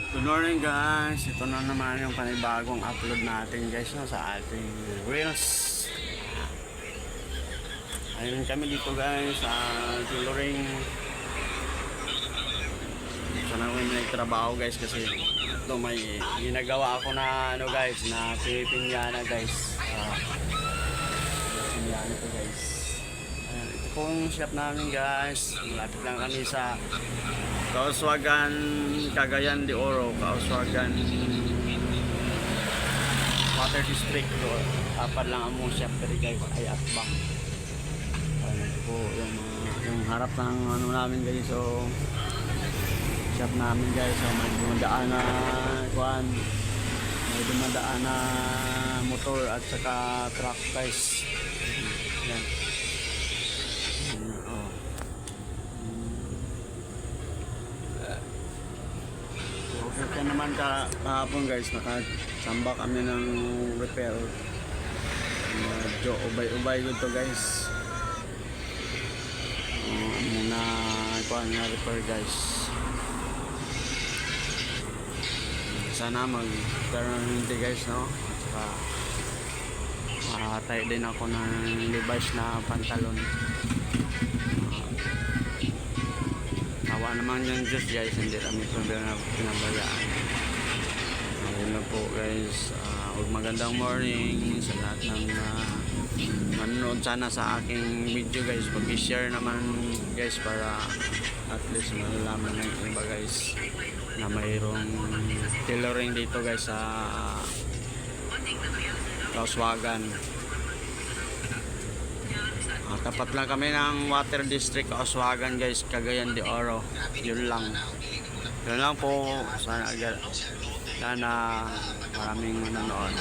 Good morning guys, ito na naman yung panibagong upload natin guys no, sa ating Reels. Ayun kami dito guys sa tailoring. Sana kami nagtrabaho guys kasi ito may ginagawa ako na ano guys na pipinyana guys. Pipinyana ito guys. Ayun, ito pong shop namin guys. Malapit lang kami sa Kauswagan, Cagayan de Oro, Kauswagan Water District. So, apat lang ang mong shop pero guys ay atbang. Ito po yung harap ng ano namin guys. So shop namin guys. So, may dumadaan na kuan, may dumadaan na motor at saka truck guys. Yan. Ito naman kahapon guys, nakasamba kami ng repair. Medyo ubay-ubay dito guys. Muna kuha nga repair guys. Sana magkaroon hindi guys no. At saka tayo din ako ng Levi's na pantalon. Awa naman yung Diyos guys, hindi kami pinabayaan. Ayun na po guys, magandang morning sa lahat ng manonood sana sa aking video guys. Pag-share naman guys para at least malalaman ng iba guys na mayroong tailoring dito guys sa Kauswagan. Tapat lang kami ng Water District Kauswagan guys, Cagayan de Oro. Yun lang po. Sana maraming manonood.